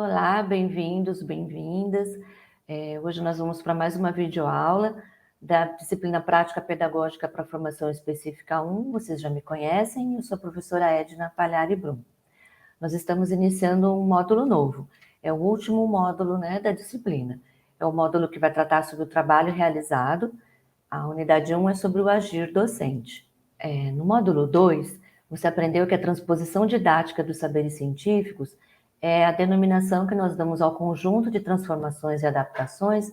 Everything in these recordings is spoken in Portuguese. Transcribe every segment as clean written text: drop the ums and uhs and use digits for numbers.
Olá, bem-vindos, bem-vindas. Hoje nós vamos para mais uma videoaula da disciplina Prática Pedagógica para Formação Específica 1. Vocês já me conhecem, eu sou a professora Edna Palhari Brum. Nós estamos iniciando um módulo novo, é o último módulo, da disciplina. É o módulo que vai tratar sobre o trabalho realizado. A unidade 1 é sobre o agir docente. No módulo 2, você aprendeu que a transposição didática dos saberes científicos é a denominação que nós damos ao conjunto de transformações e adaptações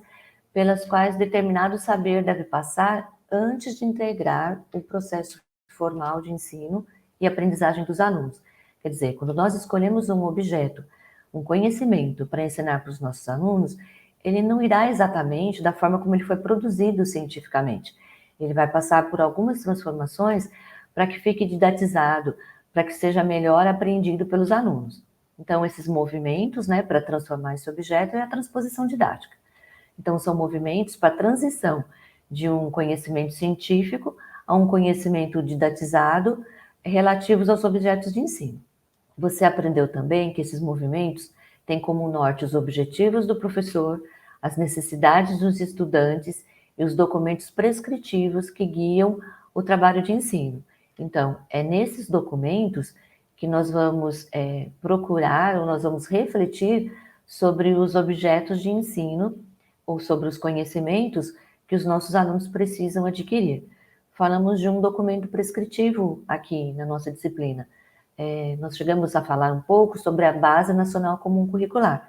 pelas quais determinado saber deve passar antes de integrar o processo formal de ensino e aprendizagem dos alunos. Quer dizer, quando nós escolhemos um objeto, um conhecimento para ensinar para os nossos alunos, ele não irá exatamente da forma como ele foi produzido cientificamente. Ele vai passar por algumas transformações para que fique didatizado, para que seja melhor apreendido pelos alunos. Então, esses movimentos, para transformar esse objeto é a transposição didática. Então, são movimentos para a transição de um conhecimento científico a um conhecimento didatizado relativos aos objetos de ensino. Você aprendeu também que esses movimentos têm como norte os objetivos do professor, as necessidades dos estudantes e os documentos prescritivos que guiam o trabalho de ensino. Então, é nesses documentos que nós vamos procurar ou nós vamos refletir sobre os objetos de ensino ou sobre os conhecimentos que os nossos alunos precisam adquirir. Falamos de um documento prescritivo aqui na nossa disciplina. Nós chegamos a falar um pouco sobre a Base Nacional Comum Curricular.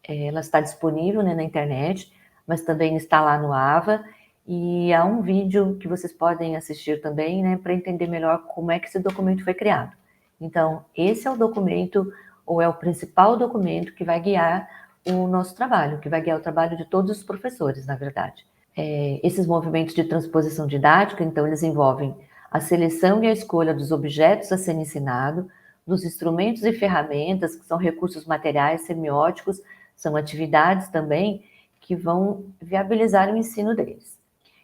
Ela está disponível na internet, mas também está lá no AVA, e há um vídeo que vocês podem assistir também, para entender melhor como é que esse documento foi criado. Então, esse é o documento, ou é o principal documento que vai guiar o nosso trabalho, que vai guiar o trabalho de todos os professores, na verdade. Esses movimentos de transposição didática, então, eles envolvem a seleção e a escolha dos objetos a serem ensinados, dos instrumentos e ferramentas, que são recursos materiais, semióticos, são atividades também que vão viabilizar o ensino deles.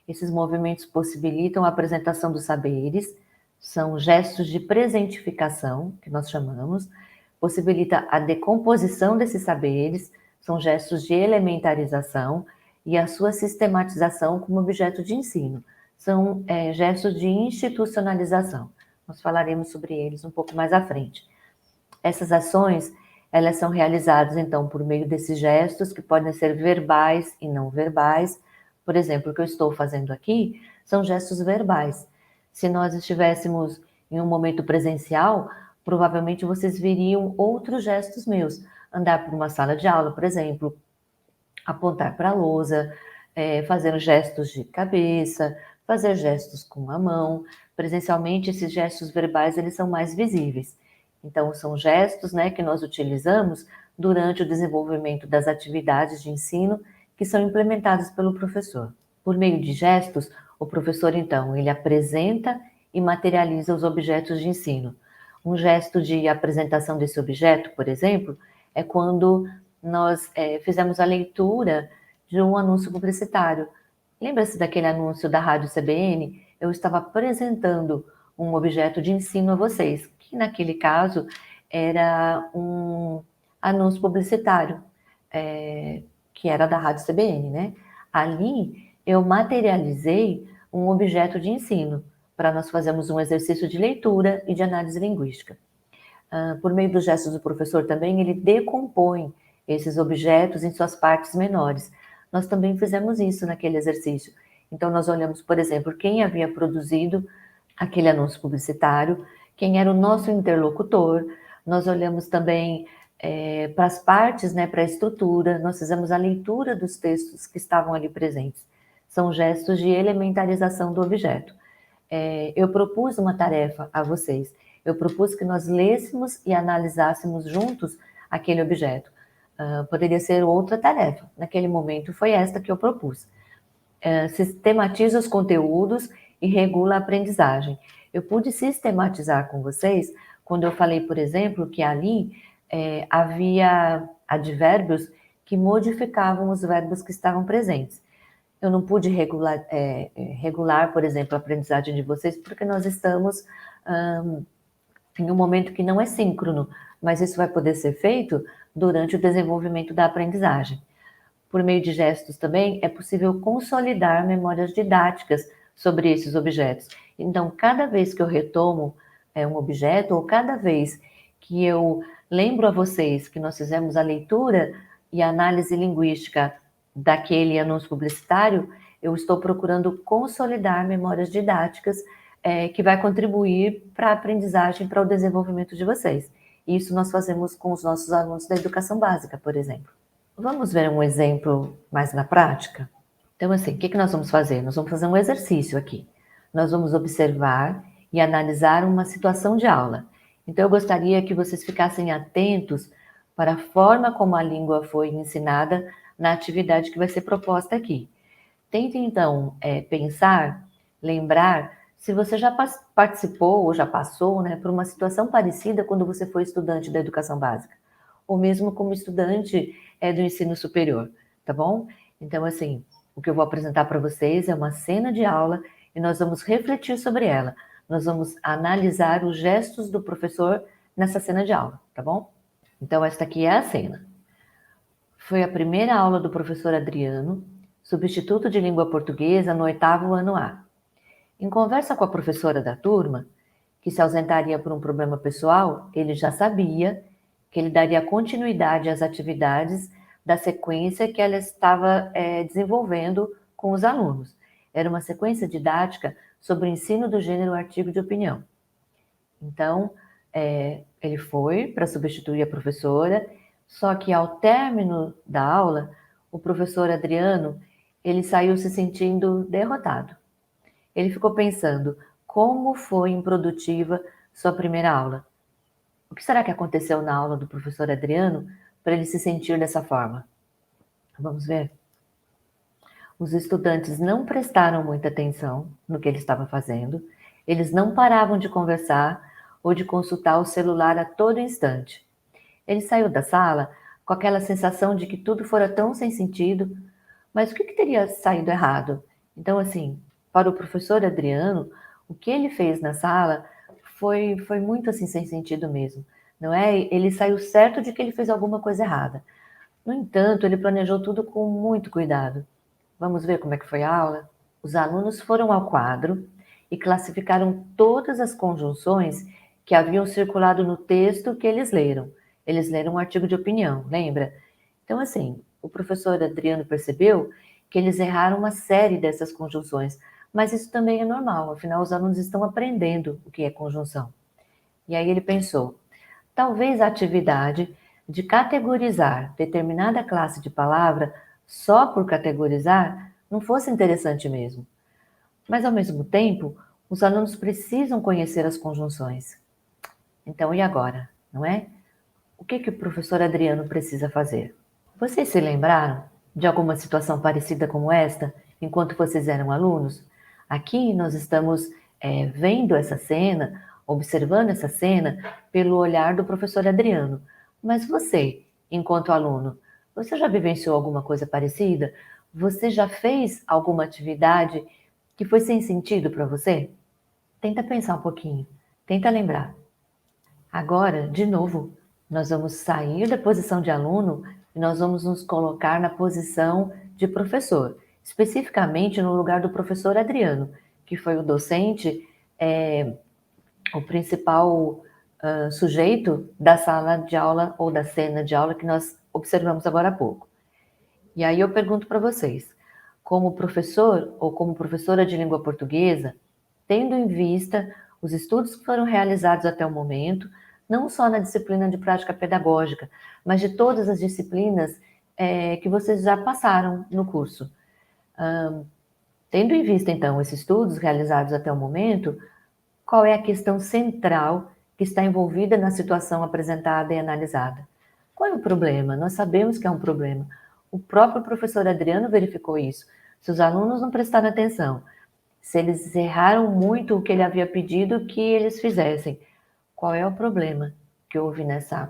Esses movimentos possibilitam a apresentação dos saberes, são gestos de presentificação, que nós chamamos, possibilita a decomposição desses saberes, são gestos de elementarização e a sua sistematização como objeto de ensino. São gestos de institucionalização. Nós falaremos sobre eles um pouco mais à frente. Essas ações, elas são realizadas, então, por meio desses gestos, que podem ser verbais e não verbais. Por exemplo, o que eu estou fazendo aqui são gestos verbais. Se nós estivéssemos em um momento presencial, provavelmente vocês veriam outros gestos meus. Andar por uma sala de aula, por exemplo, apontar para a lousa, fazer gestos de cabeça, fazer gestos com a mão. Presencialmente, esses gestos verbais, eles são mais visíveis. Então, são gestos, que nós utilizamos durante o desenvolvimento das atividades de ensino que são implementadas pelo professor. Por meio de gestos, o professor, então, ele apresenta e materializa os objetos de ensino. Um gesto de apresentação desse objeto, por exemplo, é quando nós fizemos a leitura de um anúncio publicitário. Lembra-se daquele anúncio da Rádio CBN? Eu estava apresentando um objeto de ensino a vocês, que naquele caso era um anúncio publicitário, que era da Rádio CBN, Ali eu materializei um objeto de ensino, para nós fazermos um exercício de leitura e de análise linguística. Por meio dos gestos do professor também, ele decompõe esses objetos em suas partes menores. Nós também fizemos isso naquele exercício. Então, nós olhamos, por exemplo, quem havia produzido aquele anúncio publicitário, quem era o nosso interlocutor. Nós olhamos também para as partes, para a estrutura. Nós fizemos a leitura dos textos que estavam ali presentes. São gestos de elementarização do objeto. Eu propus uma tarefa a vocês. Eu propus que nós lêssemos e analisássemos juntos aquele objeto. Poderia ser outra tarefa. Naquele momento foi esta que eu propus. Sistematiza os conteúdos e regula a aprendizagem. Eu pude sistematizar com vocês quando eu falei, por exemplo, que ali havia advérbios que modificavam os verbos que estavam presentes. Eu não pude regular, por exemplo, a aprendizagem de vocês, porque nós estamos em um momento que não é síncrono, mas isso vai poder ser feito durante o desenvolvimento da aprendizagem. Por meio de gestos também, é possível consolidar memórias didáticas sobre esses objetos. Então, cada vez que eu retomo um objeto, ou cada vez que eu lembro a vocês que nós fizemos a leitura e a análise linguística daquele anúncio publicitário, eu estou procurando consolidar memórias didáticas que vai contribuir para a aprendizagem, para o desenvolvimento de vocês. Isso nós fazemos com os nossos alunos da educação básica, por exemplo. Vamos ver um exemplo mais na prática? Então, assim, o que nós vamos fazer? Nós vamos fazer um exercício aqui. Nós vamos observar e analisar uma situação de aula. Então, eu gostaria que vocês ficassem atentos para a forma como a língua foi ensinada na atividade que vai ser proposta aqui. Tentem, então, pensar, lembrar, se você já participou ou já passou, né, por uma situação parecida quando você foi estudante da educação básica, ou mesmo como estudante do ensino superior, tá bom? Então, assim, o que eu vou apresentar para vocês é uma cena de aula e nós vamos refletir sobre ela. Nós vamos analisar os gestos do professor nessa cena de aula, tá bom? Então, esta aqui é a cena. Foi a primeira aula do professor Adriano, substituto de língua portuguesa no 8º ano A. Em conversa com a professora da turma, que se ausentaria por um problema pessoal, ele já sabia que ele daria continuidade às atividades da sequência que ela estava desenvolvendo com os alunos. Era uma sequência didática sobre o ensino do gênero artigo de opinião. Então, ele foi para substituir a professora, só que ao término da aula, o professor Adriano, ele saiu se sentindo derrotado. Ele ficou pensando como foi improdutiva sua primeira aula. O que será que aconteceu na aula do professor Adriano para ele se sentir dessa forma? Vamos ver? Os estudantes não prestaram muita atenção no que ele estava fazendo, eles não paravam de conversar ou de consultar o celular a todo instante. Ele saiu da sala com aquela sensação de que tudo fora tão sem sentido, mas o que teria saído errado? Então, assim, para o professor Adriano, o que ele fez na sala foi muito assim sem sentido mesmo, não é? Ele saiu certo de que ele fez alguma coisa errada. No entanto, ele planejou tudo com muito cuidado. Vamos ver como é que foi a aula? Os alunos foram ao quadro e classificaram todas as conjunções que haviam circulado no texto que eles leram. Eles leram um artigo de opinião, lembra? Então, assim, o professor Adriano percebeu que eles erraram uma série dessas conjunções, mas isso também é normal, afinal os alunos estão aprendendo o que é conjunção. E aí ele pensou, talvez a atividade de categorizar determinada classe de palavra só por categorizar não fosse interessante mesmo. Mas, ao mesmo tempo, os alunos precisam conhecer as conjunções. Então, e agora, não é? O que o professor Adriano precisa fazer? Vocês se lembraram de alguma situação parecida como esta, enquanto vocês eram alunos? Aqui nós estamos vendo essa cena, observando essa cena pelo olhar do professor Adriano. Mas você, enquanto aluno, você já vivenciou alguma coisa parecida? Você já fez alguma atividade que foi sem sentido para você? Tenta pensar um pouquinho, tenta lembrar. Agora, de novo, nós vamos sair da posição de aluno e nós vamos nos colocar na posição de professor, especificamente no lugar do professor Adriano, que foi o docente, o principal sujeito da sala de aula ou da cena de aula que nós observamos agora há pouco. E aí eu pergunto para vocês, como professor ou como professora de língua portuguesa, tendo em vista os estudos que foram realizados até o momento, não só na disciplina de prática pedagógica, mas de todas as disciplinas que vocês já passaram no curso. Tendo em vista, então, esses estudos realizados até o momento, qual é a questão central que está envolvida na situação apresentada e analisada? Qual é o problema? Nós sabemos que é um problema. O próprio professor Adriano verificou isso. Se os alunos não prestaram atenção, se eles erraram muito o que ele havia pedido que eles fizessem, qual é o problema que houve nessa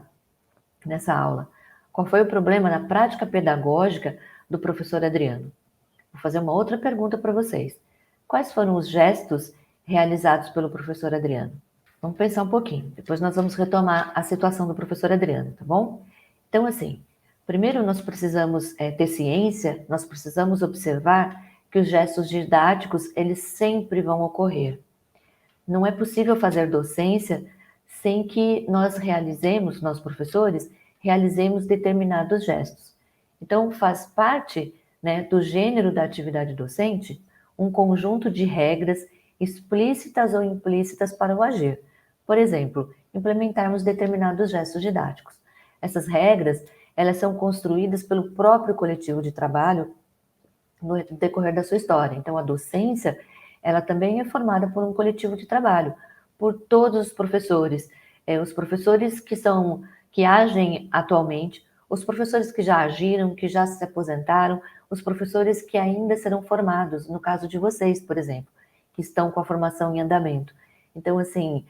aula? Qual foi o problema na prática pedagógica do professor Adriano? Vou fazer uma outra pergunta para vocês. Quais foram os gestos realizados pelo professor Adriano? Vamos pensar um pouquinho. Depois nós vamos retomar a situação do professor Adriano, tá bom? Então, assim, primeiro nós precisamos ter ciência, nós precisamos observar que os gestos didáticos, eles sempre vão ocorrer. Não é possível fazer docência sem que nós realizemos, nós professores, realizemos determinados gestos. Então, faz parte, né, do gênero da atividade docente um conjunto de regras explícitas ou implícitas para o agir. Por exemplo, implementarmos determinados gestos didáticos. Essas regras, elas são construídas pelo próprio coletivo de trabalho no decorrer da sua história. Então, a docência, ela também é formada por um coletivo de trabalho, por todos os professores, os professores que agem atualmente, os professores que já agiram, que já se aposentaram, os professores que ainda serão formados, no caso de vocês, por exemplo, que estão com a formação em andamento. Então, assim,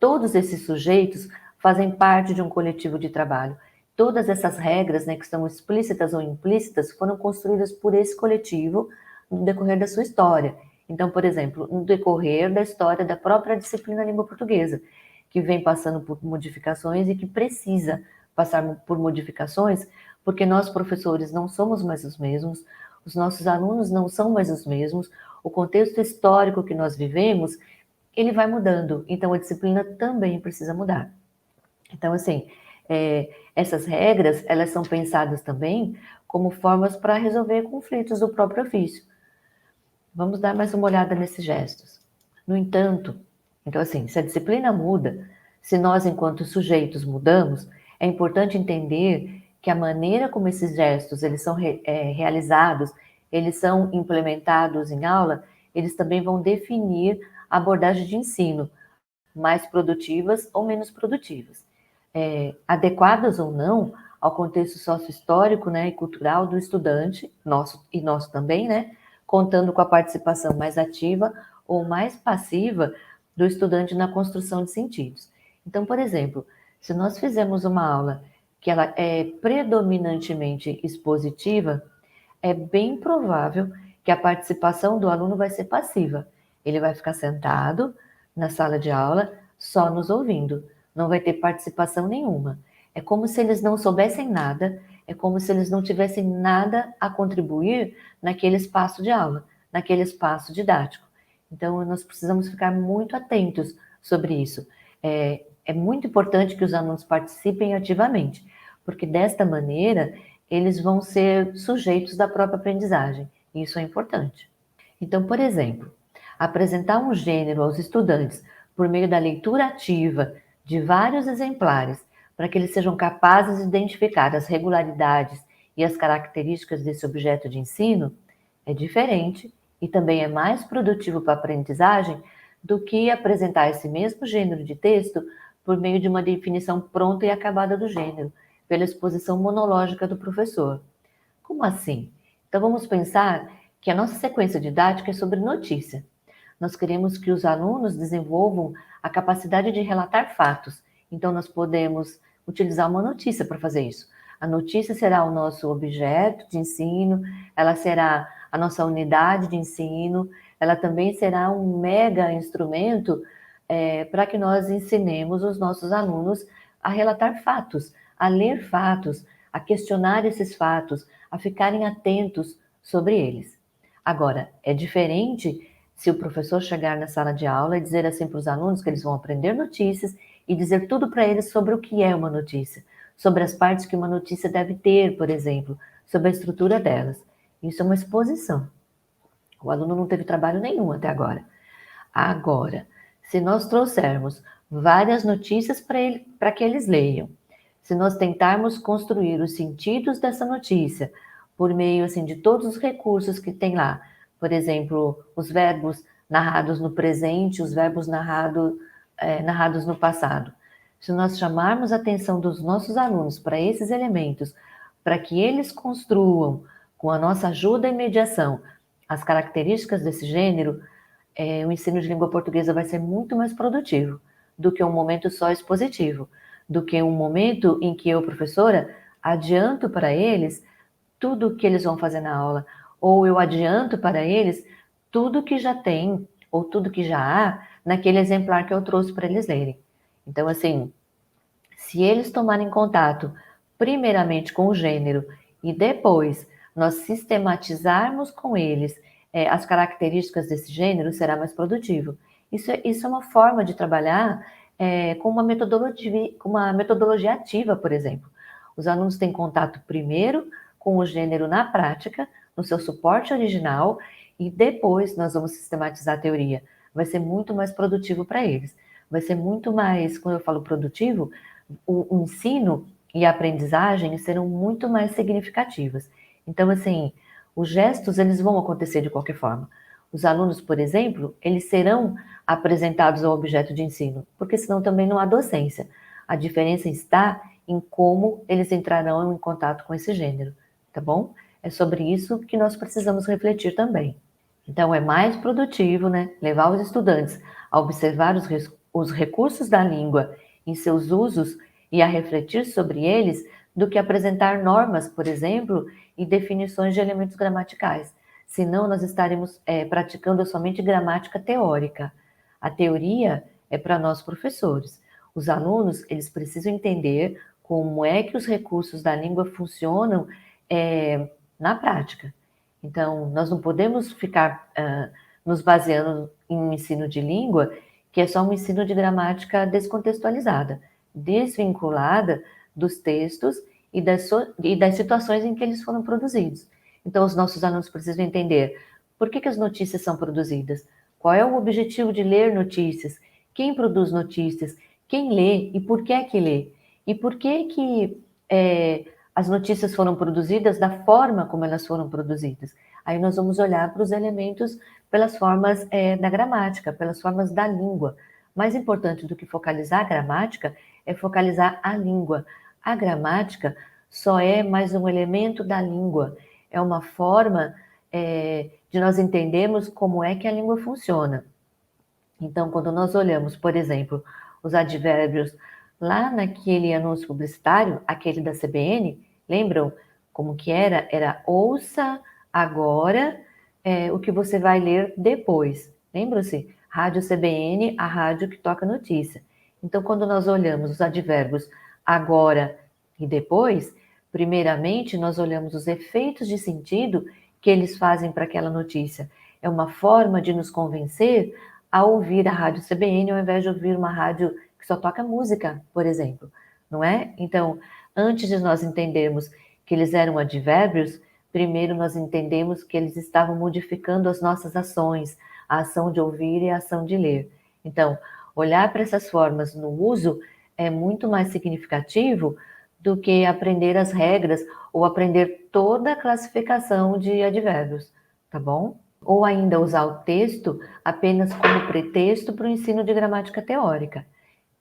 todos esses sujeitos fazem parte de um coletivo de trabalho. Todas essas regras, né, que estão explícitas ou implícitas, foram construídas por esse coletivo no decorrer da sua história. Então, por exemplo, no decorrer da história da própria disciplina língua portuguesa, que vem passando por modificações e que precisa passar por modificações, porque nós, professores, não somos mais os mesmos, os nossos alunos não são mais os mesmos, o contexto histórico que nós vivemos, ele vai mudando, então a disciplina também precisa mudar. Então, assim, essas regras, elas são pensadas também como formas para resolver conflitos do próprio ofício. Vamos dar mais uma olhada nesses gestos. No entanto, então assim, se a disciplina muda, se nós enquanto sujeitos mudamos, é importante entender que a maneira como esses gestos eles são realizados, eles são implementados em aula, eles também vão definir a abordagem de ensino, mais produtivas ou menos produtivas. Adequadas ou não ao contexto sócio-histórico, né, e cultural do estudante, nosso e nosso também, né, contando com a participação mais ativa ou mais passiva do estudante na construção de sentidos. Então, por exemplo, se nós fizermos uma aula que ela é predominantemente expositiva, é bem provável que a participação do aluno vai ser passiva. Ele vai ficar sentado na sala de aula, só nos ouvindo. Não vai ter participação nenhuma. É como se eles não soubessem nada, é como se eles não tivessem nada a contribuir naquele espaço de aula, naquele espaço didático. Então, nós precisamos ficar muito atentos sobre isso. É muito importante que os alunos participem ativamente, porque desta maneira eles vão ser sujeitos da própria aprendizagem. Isso é importante. Então, por exemplo, apresentar um gênero aos estudantes por meio da leitura ativa de vários exemplares, para que eles sejam capazes de identificar as regularidades e as características desse objeto de ensino, é diferente e também é mais produtivo para a aprendizagem do que apresentar esse mesmo gênero de texto por meio de uma definição pronta e acabada do gênero, pela exposição monológica do professor. Como assim? Então vamos pensar que a nossa sequência didática é sobre notícia. Nós queremos que os alunos desenvolvam a capacidade de relatar fatos. Então nós podemos utilizar uma notícia para fazer isso. A notícia será o nosso objeto de ensino, ela será a nossa unidade de ensino, ela também será um mega instrumento para que nós ensinemos os nossos alunos a relatar fatos, a ler fatos, a questionar esses fatos, a ficarem atentos sobre eles. Agora, é diferente se o professor chegar na sala de aula e dizer assim para os alunos que eles vão aprender notícias e dizer tudo para eles sobre o que é uma notícia, sobre as partes que uma notícia deve ter, por exemplo, sobre a estrutura delas. Isso é uma exposição. O aluno não teve trabalho nenhum até agora. Agora, se nós trouxermos várias notícias para que eles leiam, se nós tentarmos construir os sentidos dessa notícia por meio assim de todos os recursos que tem lá, por exemplo, os verbos narrados no presente, os verbos narrados no passado. Se nós chamarmos a atenção dos nossos alunos para esses elementos, para que eles construam, com a nossa ajuda e mediação, as características desse gênero, o ensino de língua portuguesa vai ser muito mais produtivo do que um momento só expositivo, do que um momento em que eu, professora, adianto para eles tudo o que eles vão fazer na aula, ou eu adianto para eles tudo que já tem ou tudo que já há naquele exemplar que eu trouxe para eles lerem. Então, assim, se eles tomarem contato primeiramente com o gênero e depois nós sistematizarmos com eles as características desse gênero, será mais produtivo. Isso é uma forma de trabalhar com uma metodologia ativa, por exemplo. Os alunos têm contato primeiro com o gênero na prática, no seu suporte original, e depois nós vamos sistematizar a teoria. Vai ser muito mais produtivo para eles. Vai ser muito mais, quando eu falo produtivo, o ensino e a aprendizagem serão muito mais significativas. Então, assim, os gestos, eles vão acontecer de qualquer forma. Os alunos, por exemplo, eles serão apresentados ao objeto de ensino, porque senão também não há docência. A diferença está em como eles entrarão em contato com esse gênero, tá bom? É sobre isso que nós precisamos refletir também. Então, é mais produtivo, né, levar os estudantes a observar os recursos da língua em seus usos e a refletir sobre eles, do que apresentar normas, por exemplo, e definições de elementos gramaticais. Senão, nós estaremos praticando somente gramática teórica. A teoria é para nós professores. Os alunos, eles precisam entender como é que os recursos da língua funcionam na prática. Então, nós não podemos ficar nos baseando em um ensino de língua que é só um ensino de gramática descontextualizada, desvinculada dos textos e das situações em que eles foram produzidos. Então, os nossos alunos precisam entender por que as notícias são produzidas, qual é o objetivo de ler notícias, quem produz notícias, quem lê e por que lê, e por que as notícias foram produzidas da forma como elas foram produzidas. Aí nós vamos olhar para os elementos pelas formas da gramática, pelas formas da língua. Mais importante do que focalizar a gramática é focalizar a língua. A gramática só é mais um elemento da língua, é uma forma de nós entendermos como é que a língua funciona. Então, quando nós olhamos, por exemplo, os advérbios lá naquele anúncio publicitário, aquele da CBN, lembram como que era? Era ouça agora o que você vai ler depois. Lembram-se? Rádio CBN, a rádio que toca notícia. Então, quando nós olhamos os advérbios agora e depois, primeiramente nós olhamos os efeitos de sentido que eles fazem para aquela notícia. É uma forma de nos convencer a ouvir a rádio CBN ao invés de ouvir uma rádio que só toca música, por exemplo, não é? Então, antes de nós entendermos que eles eram advérbios, primeiro nós entendemos que eles estavam modificando as nossas ações, a ação de ouvir e a ação de ler. Então, olhar para essas formas no uso é muito mais significativo do que aprender as regras ou aprender toda a classificação de advérbios, tá bom? Ou ainda usar o texto apenas como pretexto para o ensino de gramática teórica,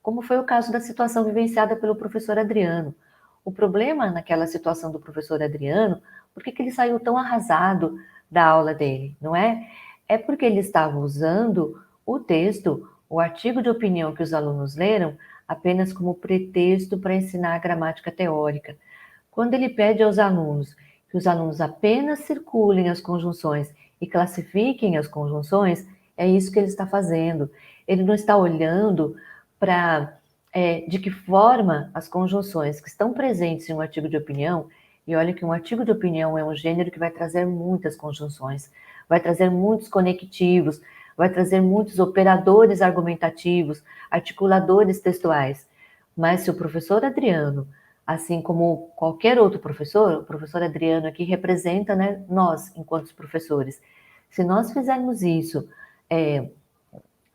como foi o caso da situação vivenciada pelo professor Adriano. O problema naquela situação do professor Adriano, por que ele saiu tão arrasado da aula dele, não é? É porque ele estava usando o texto, o artigo de opinião que os alunos leram, apenas como pretexto para ensinar a gramática teórica. Quando ele pede aos alunos que os alunos apenas circulem as conjunções e classifiquem as conjunções, é isso que ele está fazendo. Ele não está olhando para de que forma as conjunções que estão presentes em um artigo de opinião, e olha que um artigo de opinião é um gênero que vai trazer muitas conjunções, vai trazer muitos conectivos, vai trazer muitos operadores argumentativos, articuladores textuais. Mas se o professor Adriano, assim como qualquer outro professor, o professor Adriano aqui representa, né, nós, enquanto professores, se nós fizermos isso,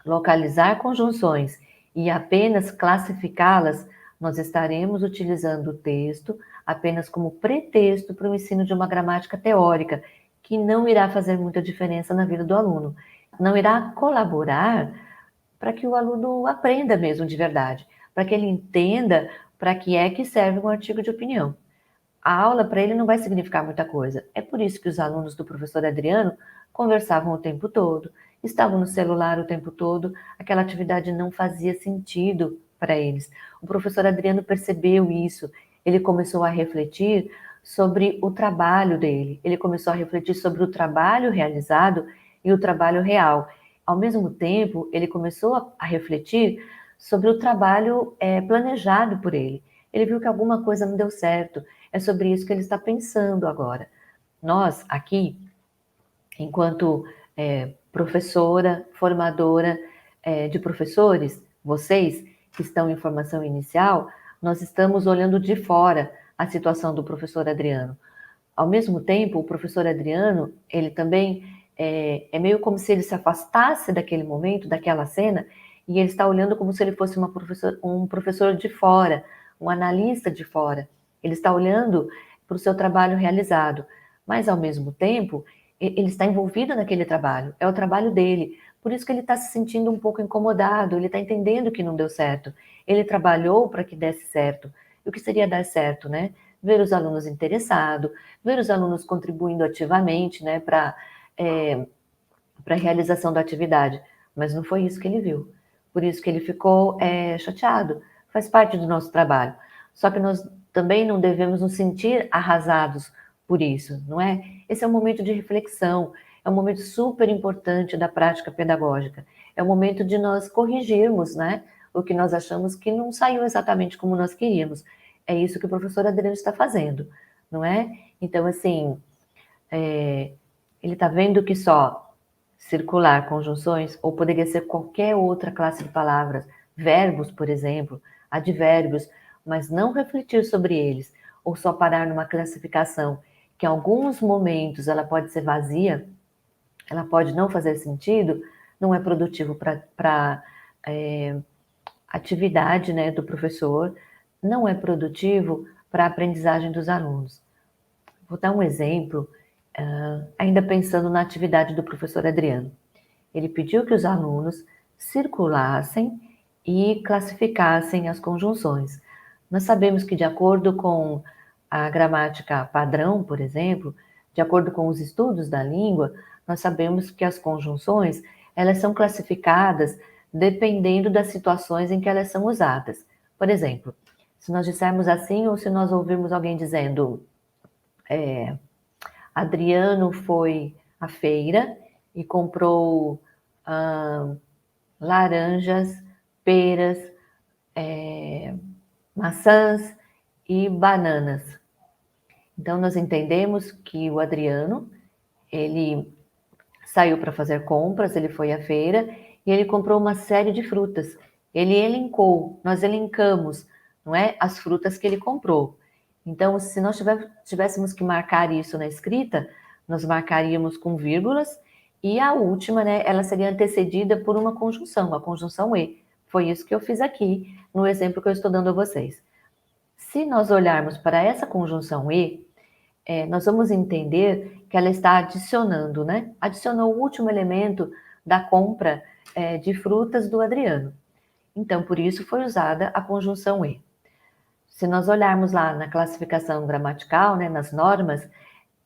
localizar conjunções e apenas classificá-las, nós estaremos utilizando o texto apenas como pretexto para o ensino de uma gramática teórica, que não irá fazer muita diferença na vida do aluno, não irá colaborar para que o aluno aprenda mesmo de verdade, para que ele entenda para que é que serve um artigo de opinião. A aula para ele não vai significar muita coisa. É por isso que os alunos do professor Adriano conversavam o tempo todo, estavam no celular o tempo todo, aquela atividade não fazia sentido para eles. O professor Adriano percebeu isso, ele começou a refletir sobre o trabalho dele, ele começou a refletir sobre o trabalho realizado e o trabalho real. ao mesmo tempo, ele começou a refletir sobre o trabalho planejado por ele. Ele viu que alguma coisa não deu certo. É sobre isso que ele está pensando agora. Nós, aqui, enquanto professora, formadora de professores, vocês que estão em formação inicial, nós estamos olhando de fora a situação do professor Adriano. Ao mesmo tempo, o professor Adriano, ele também é meio como se ele se afastasse daquele momento, daquela cena, e ele está olhando como se ele fosse um professor de fora, um analista de fora. Ele está olhando para o seu trabalho realizado, mas ao mesmo tempo, ele está envolvido naquele trabalho, é o trabalho dele. Por isso que ele está se sentindo um pouco incomodado, ele está entendendo que não deu certo. Ele trabalhou para que desse certo. E o que seria dar certo, né? Ver os alunos interessados, ver os alunos contribuindo ativamente, né, para a realização da atividade. Mas não foi isso que ele viu. Por isso que ele ficou chateado. Faz parte do nosso trabalho. Só que nós também não devemos nos sentir arrasados por isso, não é? Esse é um momento de reflexão, é um momento super importante da prática pedagógica. É o momento de nós corrigirmos, né, o que nós achamos que não saiu exatamente como nós queríamos. É isso que o professor Adriano está fazendo, não é? Então, assim, ele está vendo que só circular conjunções, ou poderia ser qualquer outra classe de palavras, verbos, por exemplo, advérbios, mas não refletir sobre eles, ou só parar numa classificação que em alguns momentos ela pode ser vazia, ela pode não fazer sentido, não é produtivo para atividade, né, do professor, não é produtivo para a aprendizagem dos alunos. Vou dar um exemplo, ainda pensando na atividade do professor Adriano. Ele pediu que os alunos circulassem e classificassem as conjunções. Nós sabemos que, de acordo com a gramática padrão, por exemplo, de acordo com os estudos da língua, nós sabemos que as conjunções, elas são classificadas dependendo das situações em que elas são usadas. Por exemplo, se nós dissermos assim, ou se nós ouvirmos alguém dizendo Adriano foi à feira e comprou laranjas, peras, maçãs e bananas. Então, nós entendemos que o Adriano, ele saiu para fazer compras, ele foi à feira e ele comprou uma série de frutas. Ele elencou, nós elencamos, não é, as frutas que ele comprou. Então, se nós tivéssemos que marcar isso na escrita, nós marcaríamos com vírgulas e a última, né, ela seria antecedida por uma conjunção, a conjunção e. Foi isso que eu fiz aqui no exemplo que eu estou dando a vocês. Se nós olharmos para essa conjunção e, nós vamos entender que ela está adicionando, né? Adicionou o último elemento da compra de frutas do Adriano. Então, por isso foi usada a conjunção e. Se nós olharmos lá na classificação gramatical, né, nas normas,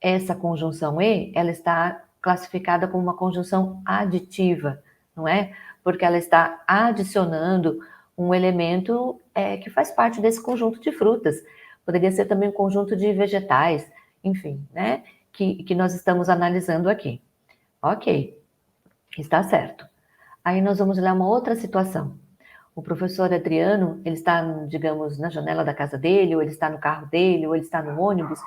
essa conjunção e, ela está classificada como uma conjunção aditiva, não é? Porque ela está adicionando um elemento que faz parte desse conjunto de frutas. Poderia ser também um conjunto de vegetais, enfim, né? Que nós estamos analisando aqui. Ok, está certo. Aí nós vamos olhar uma outra situação. O professor Adriano, ele está, digamos, na janela da casa dele, ou ele está no carro dele, ou ele está no ônibus,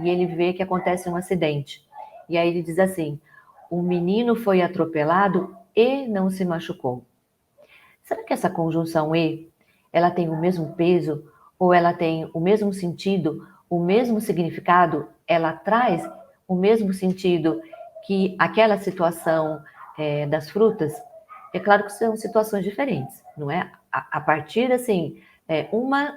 e ele vê que acontece um acidente. E aí ele diz assim, o menino foi atropelado e não se machucou. Será que essa conjunção e, ela tem o mesmo peso, ou ela tem o mesmo sentido, o mesmo significado? Ela traz o mesmo sentido que aquela situação das frutas? É claro que são situações diferentes, não é? A partir, assim,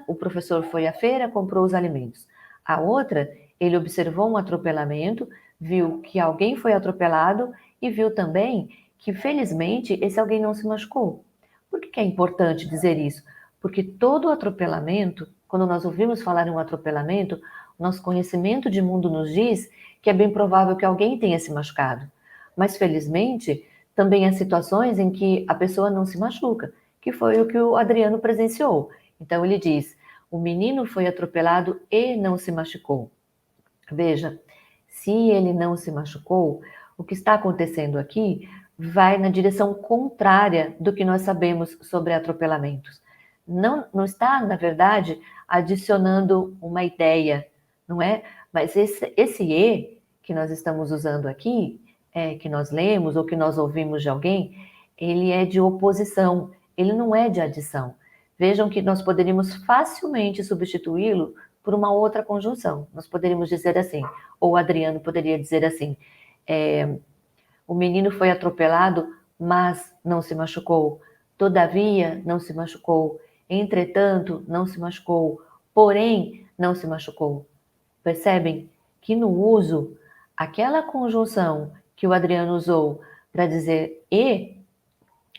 o professor foi à feira, comprou os alimentos. A outra, ele observou um atropelamento, viu que alguém foi atropelado e viu também que, felizmente, esse alguém não se machucou. Por que é importante dizer isso? Porque todo atropelamento, quando nós ouvimos falar em um atropelamento, nosso conhecimento de mundo nos diz que é bem provável que alguém tenha se machucado. Mas, felizmente, também há situações em que a pessoa não se machuca, que foi o que o Adriano presenciou. Então, ele diz, o menino foi atropelado e não se machucou. Veja, se ele não se machucou, o que está acontecendo aqui vai na direção contrária do que nós sabemos sobre atropelamentos. Não está, na verdade, adicionando uma ideia, não é? Mas esse E que nós estamos usando aqui, que nós lemos ou que nós ouvimos de alguém, ele é de oposição, ele não é de adição. Vejam que nós poderíamos facilmente substituí-lo por uma outra conjunção. Nós poderíamos dizer assim, ou o Adriano poderia dizer assim, o menino foi atropelado, mas não se machucou. Todavia, não se machucou. Entretanto, não se machucou. Porém, não se machucou. Percebem que no uso, aquela conjunção que o Adriano usou para dizer e,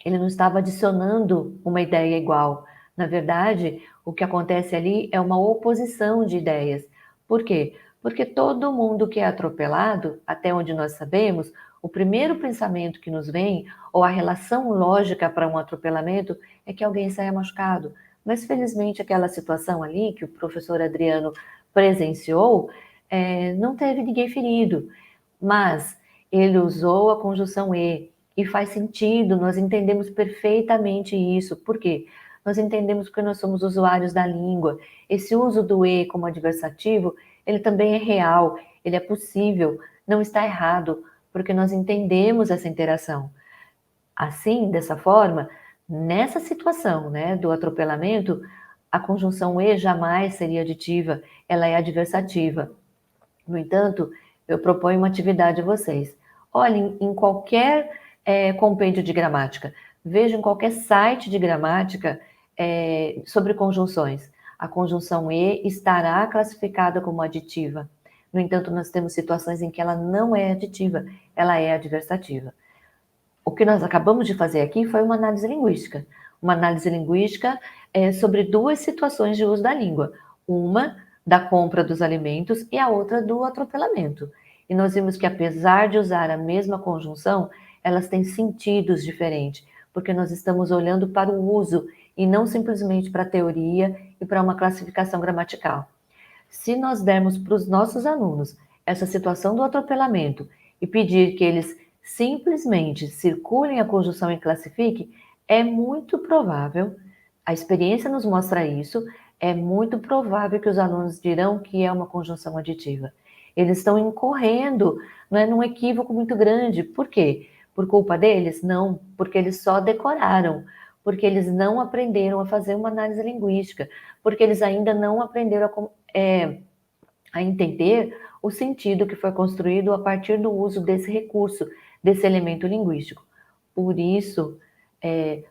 ele não estava adicionando uma ideia igual. Na verdade, o que acontece ali é uma oposição de ideias. Por quê? Porque todo mundo que é atropelado, até onde nós sabemos, o primeiro pensamento que nos vem, ou a relação lógica para um atropelamento, é que alguém saia machucado. Mas felizmente aquela situação ali que o professor Adriano presenciou, não teve ninguém ferido. Mas ele usou a conjunção e faz sentido, nós entendemos perfeitamente isso. Por quê? Nós entendemos que nós somos usuários da língua. Esse uso do e como adversativo, ele também é real, ele é possível, não está errado, porque nós entendemos essa interação. Assim, dessa forma, nessa situação, né, do atropelamento, a conjunção e jamais seria aditiva, ela é adversativa. No entanto, eu proponho uma atividade a vocês. Olhem em qualquer compêndio de gramática, vejam em qualquer site de gramática sobre conjunções. A conjunção e estará classificada como aditiva. No entanto, nós temos situações em que ela não é aditiva, ela é adversativa. O que nós acabamos de fazer aqui foi uma análise linguística. Uma análise linguística sobre duas situações de uso da língua. Uma da compra dos alimentos e a outra do atropelamento. E nós vimos que, apesar de usar a mesma conjunção, elas têm sentidos diferentes, porque nós estamos olhando para o uso e não simplesmente para a teoria e para uma classificação gramatical. Se nós dermos para os nossos alunos essa situação do atropelamento e pedir que eles simplesmente circulem a conjunção e classifiquem, é muito provável, a experiência nos mostra isso, é muito provável que os alunos dirão que é uma conjunção aditiva. Eles estão incorrendo, não é, num equívoco muito grande. Por quê? Por culpa deles? Não, porque eles só decoraram, porque eles não aprenderam a fazer uma análise linguística, porque eles ainda não aprenderam a entender o sentido que foi construído a partir do uso desse recurso, desse elemento linguístico. Por isso,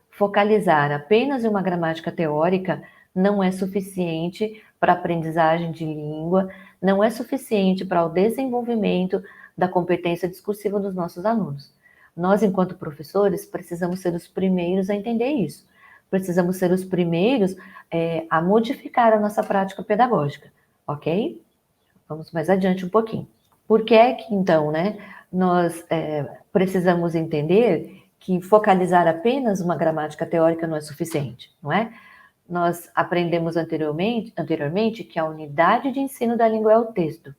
focalizar apenas em uma gramática teórica não é suficiente para a aprendizagem de língua, não é suficiente para o desenvolvimento da competência discursiva dos nossos alunos. Nós, enquanto professores, precisamos ser os primeiros a entender isso. Precisamos ser os primeiros a modificar a nossa prática pedagógica, ok? Vamos mais adiante um pouquinho. Por que é que, então, né, nós precisamos entender que focalizar apenas uma gramática teórica não é suficiente, não é? Nós aprendemos anteriormente que a unidade de ensino da língua é o texto,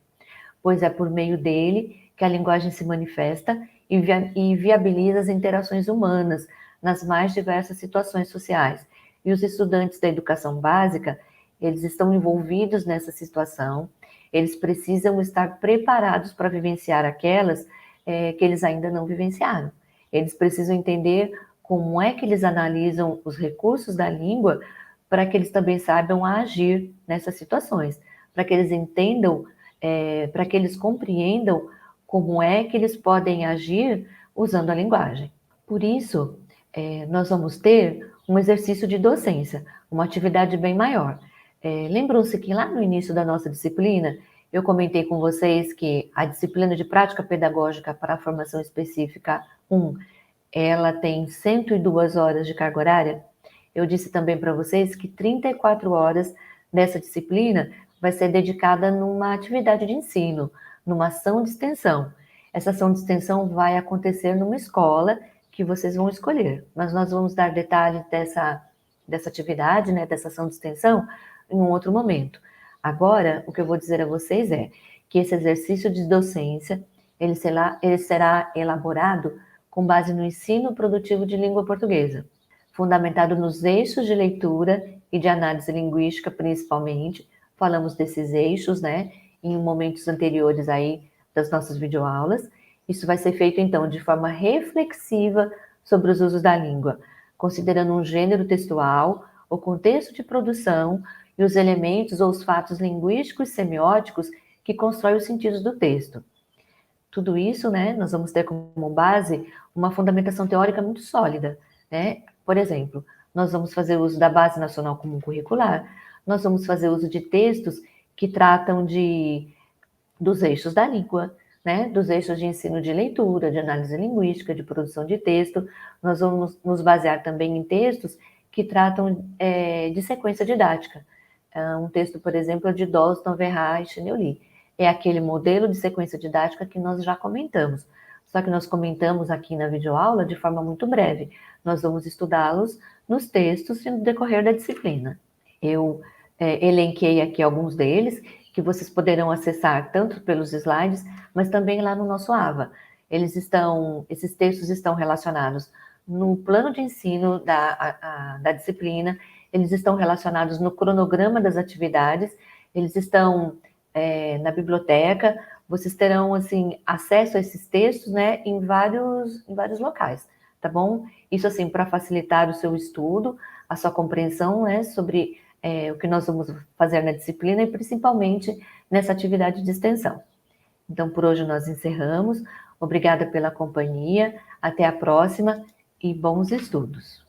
pois é por meio dele que a linguagem se manifesta e viabiliza as interações humanas nas mais diversas situações sociais. E os estudantes da educação básica, eles estão envolvidos nessa situação, eles precisam estar preparados para vivenciar aquelas que eles ainda não vivenciaram. Eles precisam entender como é que eles analisam os recursos da língua para que eles também saibam agir nessas situações, para que eles entendam, para que eles compreendam como é que eles podem agir usando a linguagem. Por isso, nós vamos ter um exercício de docência, uma atividade bem maior. Lembram-se que lá no início da nossa disciplina, eu comentei com vocês que a disciplina de prática pedagógica para a formação específica 1, ela tem 102 horas de carga horária? Eu disse também para vocês que 34 horas dessa disciplina vai ser dedicada numa atividade de ensino, numa ação de extensão. Essa ação de extensão vai acontecer numa escola que vocês vão escolher, mas nós vamos dar detalhes dessa atividade, né, dessa ação de extensão, em um outro momento. Agora, o que eu vou dizer a vocês é que esse exercício de docência, ele será elaborado com base no ensino produtivo de língua portuguesa, fundamentado nos eixos de leitura e de análise linguística, principalmente. Falamos desses eixos, né, em momentos anteriores aí das nossas videoaulas. Isso vai ser feito, então, de forma reflexiva sobre os usos da língua, considerando um gênero textual, o contexto de produção e os elementos ou os fatos linguísticos e semióticos que constroem os sentidos do texto. Tudo isso, né, nós vamos ter como base uma fundamentação teórica muito sólida, né? Por exemplo, nós vamos fazer uso da Base Nacional Comum Curricular, nós vamos fazer uso de textos que tratam dos eixos da língua, né? Dos eixos de ensino de leitura, de análise linguística, de produção de texto. Nós vamos nos basear também em textos que tratam de sequência didática. Um texto, por exemplo, é de Dalston, Verrat e Chenneuli. É aquele modelo de sequência didática que nós já comentamos. Só que nós comentamos aqui na videoaula de forma muito breve. Nós vamos estudá-los nos textos e no decorrer da disciplina. Eu elenquei aqui alguns deles, que vocês poderão acessar tanto pelos slides, mas também lá no nosso AVA. Esses textos estão relacionados no plano de ensino da disciplina, eles estão relacionados no cronograma das atividades, eles estão na biblioteca, vocês terão, assim, acesso a esses textos, né, em vários locais, tá bom? Isso, assim, para facilitar o seu estudo, a sua compreensão, né, sobre o que nós vamos fazer na disciplina e principalmente nessa atividade de extensão. Então, por hoje nós encerramos. Obrigada pela companhia, até a próxima e bons estudos.